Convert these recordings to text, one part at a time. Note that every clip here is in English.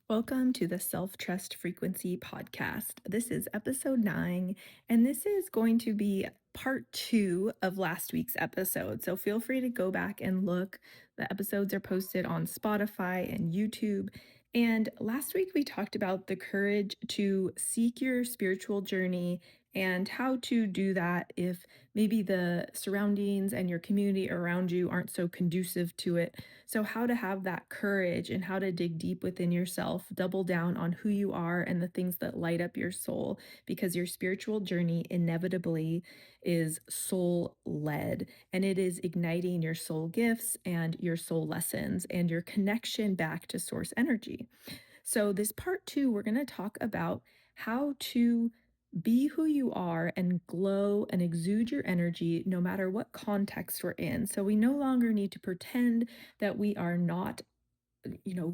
Welcome to the Self Trust Frequency Podcast. This is episode 9, and this is going to be part 2 of last week's episode. So feel free to go back and look. The episodes are posted on Spotify and YouTube. And last week we talked about the courage to seek your spiritual journey and how to do that if maybe the surroundings and your community around you aren't so conducive to it. So, how to have that courage and how to dig deep within yourself, double down on who you are and the things that light up your soul, because your spiritual journey inevitably is soul led and it is igniting your soul gifts and your soul lessons and your connection back to source energy. So, this part 2, we're going to talk about how to be who you are and glow and exude your energy no matter what context we're in. So, we no longer need to pretend that we are not,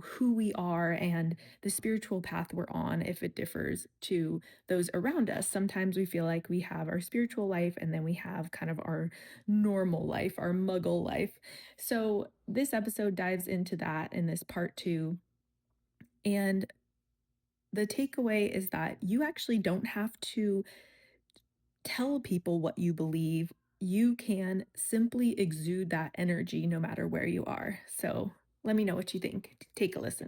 who we are and the spiritual path we're on if it differs to those around us. Sometimes we feel like we have our spiritual life and then we have kind of our normal life, our muggle life. So, this episode dives into that in this part 2. And the takeaway is that you actually don't have to tell people what you believe. You can simply exude that energy no matter where you are. So let me know what you think. Take a listen.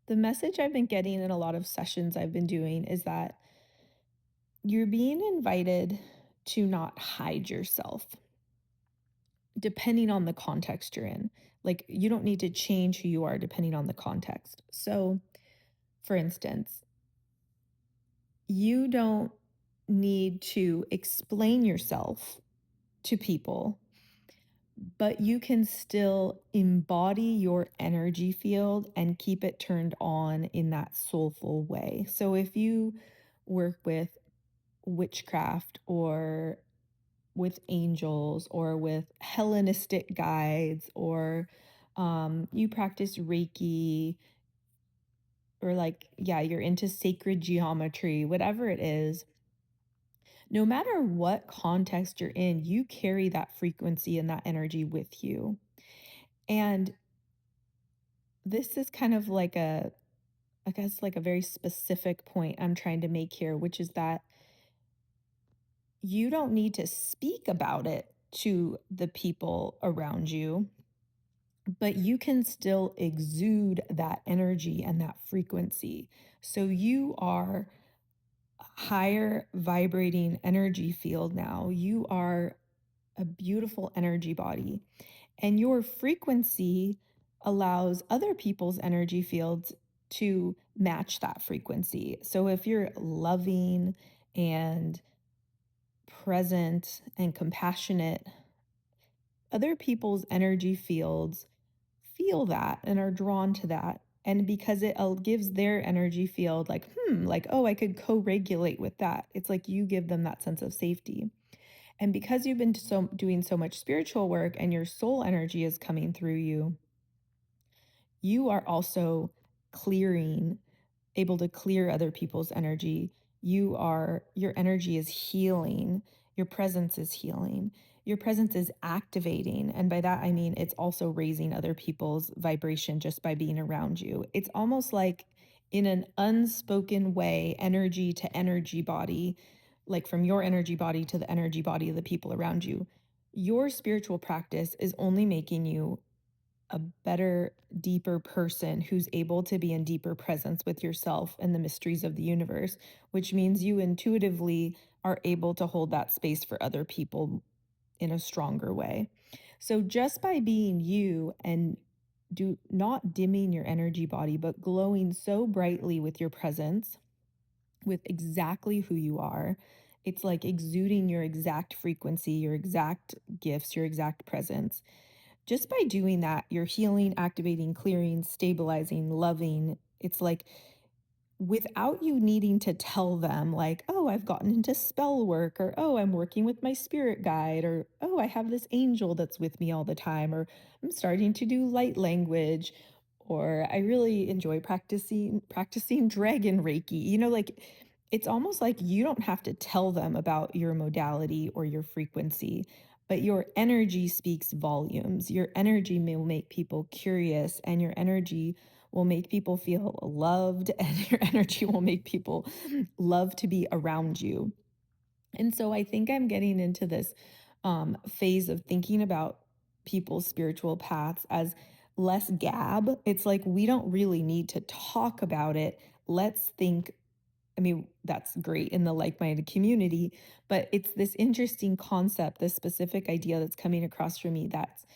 The message I've been getting in a lot of sessions I've been doing is that you're being invited to not hide yourself, depending on the context you're in. Like, you don't need to change who you are depending on the context. So, for instance, you don't need to explain yourself to people, but you can still embody your energy field and keep it turned on in that soulful way. So if you work with witchcraft or with angels or with Hellenistic guides or you practice Reiki or you're into sacred geometry, whatever it is, no matter what context you're in, you carry that frequency and that energy with you. And this is kind of like I guess, like a very specific point I'm trying to make here, which is that you don't need to speak about it to the people around you, but you can still exude that energy and that frequency. So you are a higher vibrating energy field now. You are a beautiful energy body. And your frequency allows other people's energy fields to match that frequency. So if you're loving and present and compassionate, other people's energy fields feel that and are drawn to that. And because it gives their energy field like, oh, I could co regulate with that. It's like you give them that sense of safety. And because you've been doing so much spiritual work and your soul energy is coming through you, you are also clearing, able to clear other people's energy. Your energy is healing. Your presence is healing. Your presence is activating. And by that, I mean, it's also raising other people's vibration just by being around you. It's almost like in an unspoken way, energy to energy body, like from your energy body to the energy body of the people around you. Your spiritual practice is only making you a better, deeper person who's able to be in deeper presence with yourself and the mysteries of the universe, which means you intuitively are able to hold that space for other people in a stronger way. So just by being you and do not dimming your energy body, but glowing so brightly with your presence, with exactly who you are, it's like exuding your exact frequency, your exact gifts, your exact presence. Just by doing that, you're healing, activating, clearing, stabilizing, loving. It's like without you needing to tell them, like, oh, I've gotten into spell work, or oh, I'm working with my spirit guide, or oh, I have this angel that's with me all the time, or I'm starting to do light language, or I really enjoy practicing dragon reiki. Like it's almost like you don't have to tell them about your modality or your frequency, but your energy speaks volumes. Your energy will make people curious, and your energy will make people feel loved, and your energy will make people love to be around you. And so I think I'm getting into this phase of thinking about people's spiritual paths as less gab. It's like we don't really need to talk about it. Let's think. I mean, that's great in the like minded community, but it's this interesting concept, this specific idea that's coming across for me that's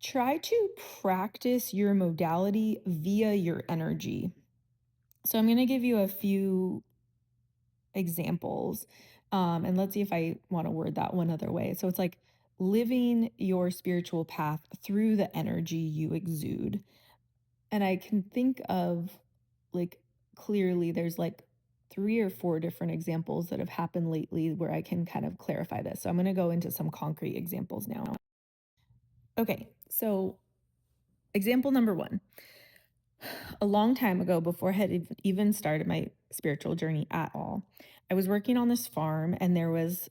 try to practice your modality via your energy. So I'm going to give you a few examples. And let's see if I want to word that one other way. So it's like living your spiritual path through the energy you exude. And I can think of like clearly there's like three or four different examples that have happened lately where I can kind of clarify this. So I'm going to go into some concrete examples now. Okay. So example number one, a long time ago, before I had even started my spiritual journey at all, I was working on this farm and there was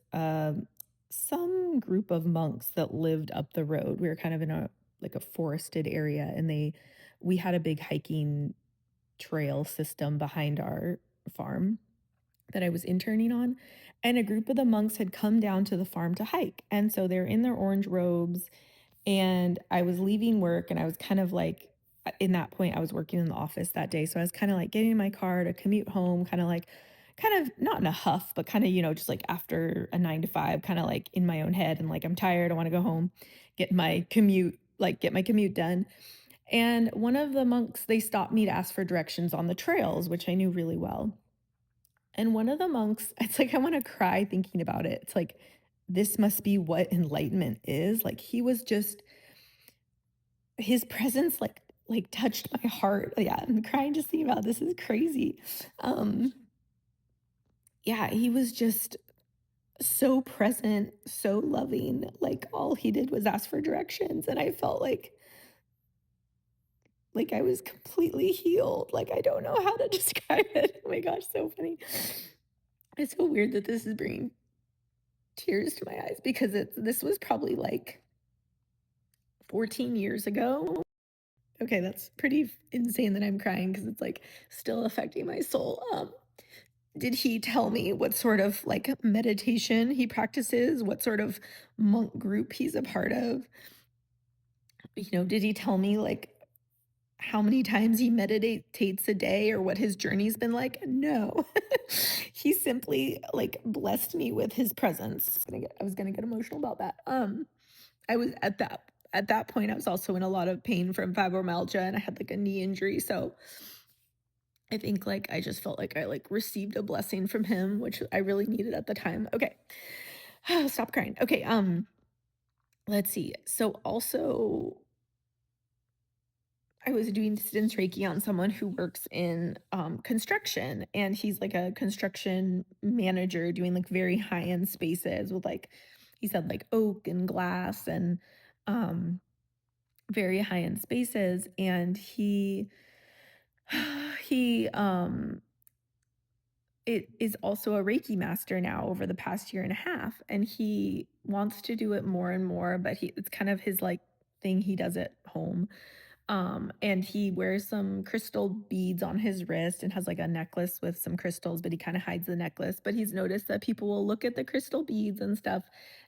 some group of monks that lived up the road. We were kind of in a like a forested area, and we had a big hiking trail system behind our farm that I was interning on. And a group of the monks had come down to the farm to hike. And so they're in their orange robes, and I was leaving work, and I was kind of like, in that point, I was working in the office that day. So I was kind of like getting in my car to commute home, kind of not in a huff, but kind of, just like after a 9 to 5, kind of like in my own head and like, I'm tired. I want to go home, get my commute done. And one of the monks, they stopped me to ask for directions on the trails, which I knew really well. And one of the monks, it's like I want to cry thinking about it. It's like, this must be what enlightenment is. Like he was just his presence like touched my heart. Yeah, I'm crying just thinking about it. This is crazy. Um yeah, he was just so present, so loving. Like all he did was ask for directions, and I felt like I was completely healed. Like I don't know how to describe it. Oh my gosh, so funny. It's so weird that this is bringing tears to my eyes because this was probably like 14 years ago. Okay, that's pretty insane that I'm crying because it's like still affecting my soul. Did he tell me what sort of like meditation he practices, what sort of monk group he's a part of? Did he tell me like how many times he meditates a day or what his journey's been like? No. He simply like blessed me with his presence. I was gonna get emotional about that. I was at that point I was also in a lot of pain from fibromyalgia, and I had like a knee injury. So I think like I just felt like I like received a blessing from him, which I really needed at the time. Okay. Stop crying. Okay, let's see. So also I was doing distance Reiki on someone who works in construction, and he's like a construction manager doing like very high-end spaces with like he said like oak and glass and um very high-end spaces. And he it is also a Reiki master now over the past year and a half, and he wants to do it more and more, but it's kind of his like thing he does at home. And he wears some crystal beads on his wrist and has like a necklace with some crystals, but he kind of hides the necklace. But he's noticed that people will look at the crystal beads and stuff.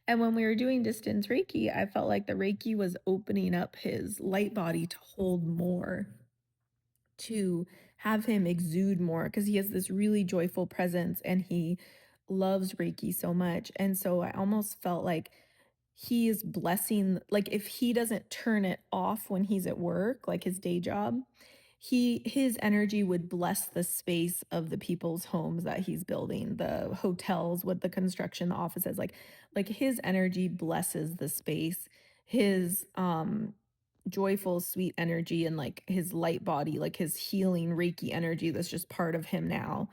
And when we were doing distance Reiki, I felt like the Reiki was opening up his light body to hold more, to have him exude more, because he has this really joyful presence and he loves Reiki so much. And so I almost felt like he is blessing, like if he doesn't turn it off when he's at work, like his day job, his energy would bless the space of the people's homes that he's building, the hotels, with the construction, the offices, like his energy blesses the space. His joyful, sweet energy and like his light body, like his healing Reiki energy that's just part of him now,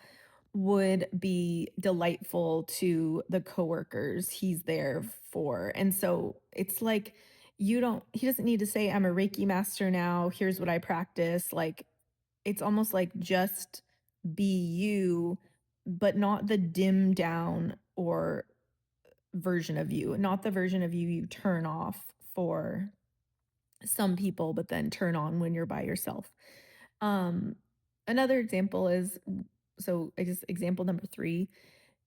would be delightful to the coworkers he's there for. And so it's like he doesn't need to say, I'm a Reiki master now, here's what I practice. Like it's almost like just be you, but not the dim down or version of you, not the version of you you turn off for some people, but then turn on when you're by yourself. Um, Another example is so I guess example number 3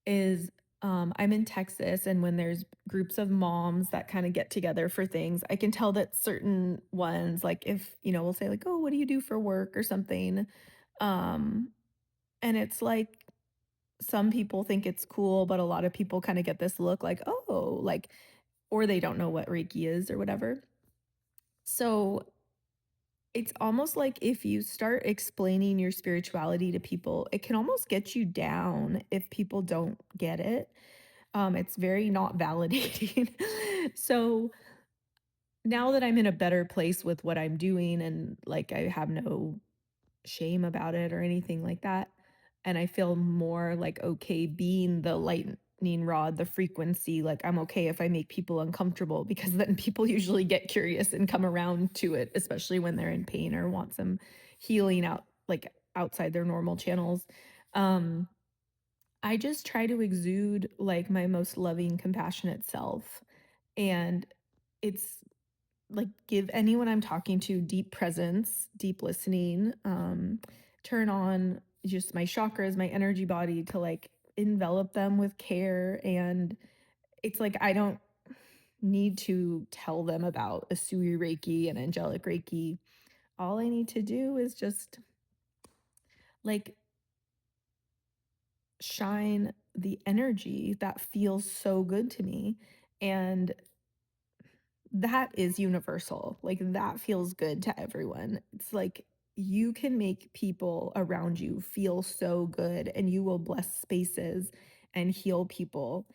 is I'm in Texas, and when there's groups of moms that kind of get together for things, I can tell that certain ones, like if, we'll say like, "Oh, what do you do for work?" or something. Um, and it's like some people think it's cool, but a lot of people kind of get this look like, "Oh," like, or they don't know what Reiki is or whatever. So it's almost like if you start explaining your spirituality to people, it can almost get you down if people don't get it. It's very not validating. So now that I'm in a better place with what I'm doing and like I have no shame about it or anything like that, and I feel more like okay being the lightning rod, the frequency, like I'm okay if I make people uncomfortable because then people usually get curious and come around to it, especially when they're in pain or want some healing out like outside their normal channels. Um I just try to exude like my most loving, compassionate self. And it's like give anyone I'm talking to deep presence, deep listening, turn on just my chakras, my energy body to like envelop them with care. And it's like I don't need to tell them about Asui Reiki and angelic Reiki. All I need to do is just like shine the energy that feels so good to me. And that is universal. Like that feels good to everyone. It's like you can make people around you feel so good and you will bless spaces and heal people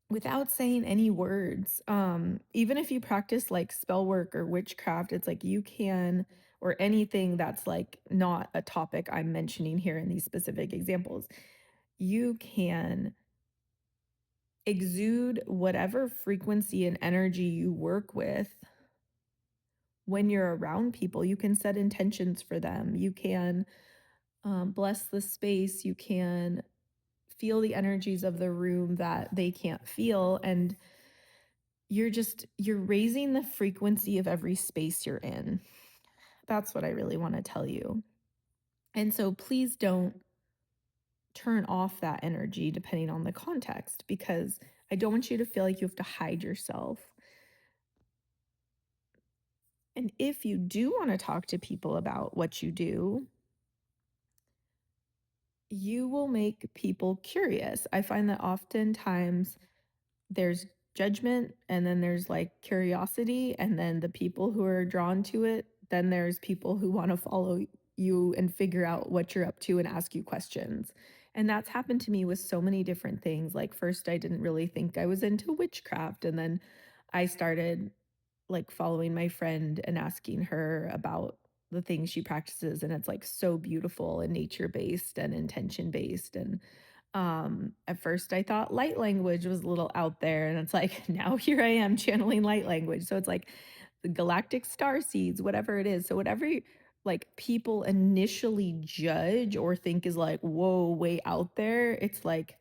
without saying any words. Even if you practice like spell work or witchcraft, it's like you can, or anything that's like not a topic I'm mentioning here in these specific examples, you can exude whatever frequency and energy you work with when you're around people. You can set intentions for them. You can bless the space. You can feel the energies of the room that they can't feel. And you're raising the frequency of every space you're in. That's what I really want to tell you. And so please don't turn off that energy depending on the context, because I don't want you to feel like you have to hide yourself. And if you do want to talk to people about what you do, you will make people curious. I find that oftentimes there's judgment and then there's like curiosity, and then the people who are drawn to it, then there's people who want to follow you and figure out what you're up to and ask you questions. And that's happened to me with so many different things. Like first I didn't really think I was into witchcraft, and then I started like following my friend and asking her about the things she practices, and it's like so beautiful and nature based and intention based. And at first I thought light language was a little out there, and it's like now here I am channeling light language. So it's like the galactic star seeds, whatever it is. So whatever like people initially judge or think is like whoa way out there, it's like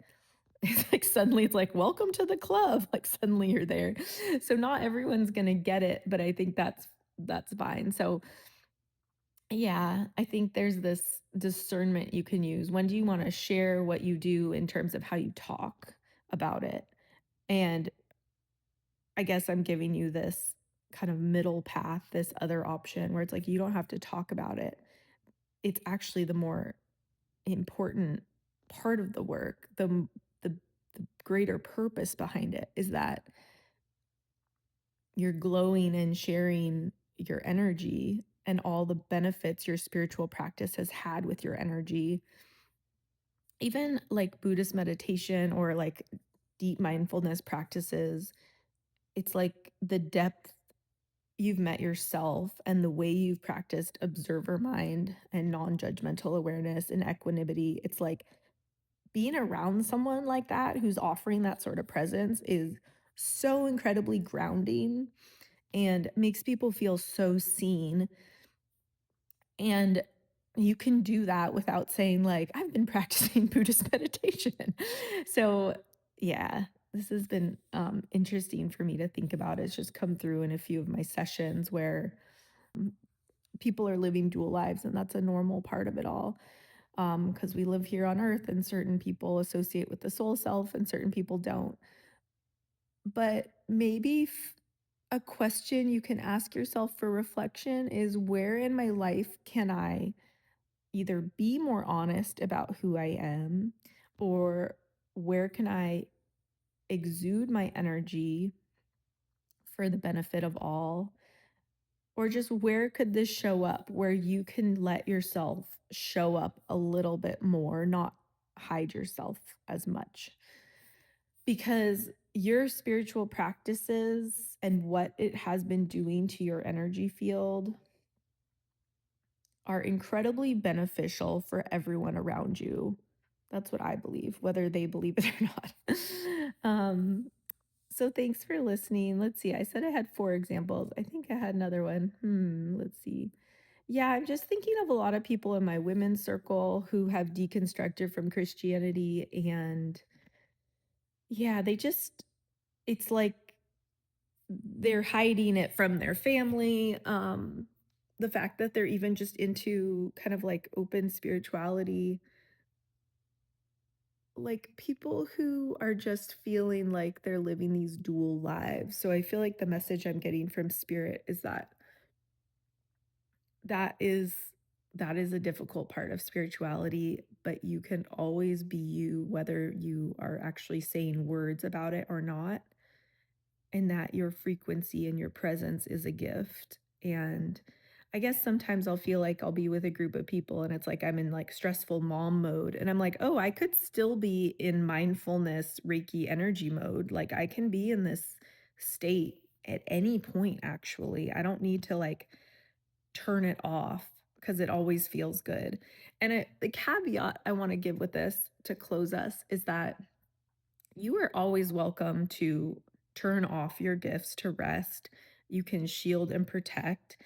it's like suddenly it's like welcome to the club. Like suddenly you're there. So not everyone's going to get it, but I think that's fine. So yeah, I think there's this discernment you can use. When do you want to share what you do in terms of how you talk about it? And I guess I'm giving you this kind of middle path, this other option where it's like you don't have to talk about it. It's actually the more important part of the work. The the greater purpose behind it is that you're glowing and sharing your energy and all the benefits your spiritual practice has had with your energy. Even like Buddhist meditation or like deep mindfulness practices, it's like the depth you've met yourself and the way you've practiced observer mind and non judgmental awareness and equanimity. It's like being around someone like that who's offering that sort of presence is so incredibly grounding and makes people feel so seen. And you can do that without saying, like, I've been practicing Buddhist meditation. So, yeah, this has been interesting for me to think about. It's just come through in a few of my sessions where people are living dual lives, and that's a normal part of it all. Because we live here on earth, and certain people associate with the soul self, and certain people don't. But maybe a question you can ask yourself for reflection is, where in my life can I either be more honest about who I am, or where can I exude my energy for the benefit of all? Or just where could this show up where you can let yourself show up a little bit more, not hide yourself as much? Because your spiritual practices and what it has been doing to your energy field are incredibly beneficial for everyone around you. That's what I believe, whether they believe it or not. So thanks for listening. Let's see. I said I had 4 examples. I think I had another one. Let's see. Yeah, I'm just thinking of a lot of people in my women's circle who have deconstructed from Christianity, and yeah, it's like they're hiding it from their family. The fact that they're even just into kind of like open spirituality, like people who are just feeling like they're living these dual lives. So I feel like the message I'm getting from spirit is that that is that is a difficult part of spirituality, but you can always be you, whether you are actually saying words about it or not, and that your frequency and your presence is a gift. And I guess sometimes I'll feel like I'll be with a group of people and it's like I'm in like stressful mom mode, and I'm like, "Oh, I could still be in mindfulness Reiki energy mode. Like I can be in this state at any point actually. I don't need to like turn it off because it always feels good." And the caveat I want to give with this to close us is that you are always welcome to turn off your gifts to rest. You can shield and protect.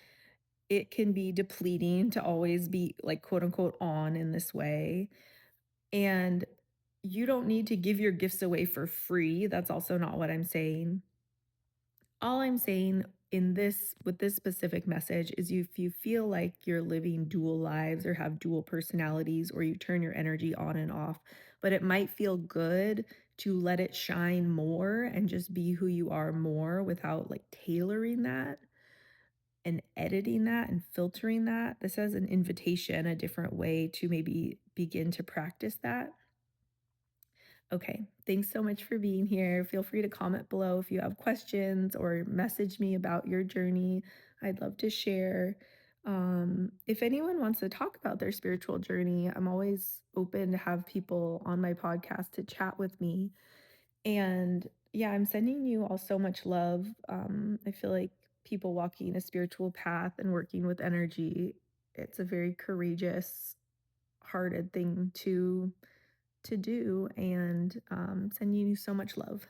It can be depleting to always be like quote unquote on in this way. And you don't need to give your gifts away for free. That's also not what I'm saying. All I'm saying in this with this specific message is, if you feel like you're living dual lives or have dual personalities, or you turn your energy on and off, but it might feel good to let it shine more and just be who you are more without like tailoring that and editing that and filtering that. This is an invitation, a different way to maybe begin to practice that. Okay, thanks so much for being here. Feel free to comment below if you have questions, or message me about your journey. I'd love to share. If anyone wants to talk about their spiritual journey, I'm always open to have people on my podcast to chat with me. And yeah, I'm sending you all so much love. I feel like people walking a spiritual path and working with energy, it's a very courageous, hearted thing to do, and sending you so much love.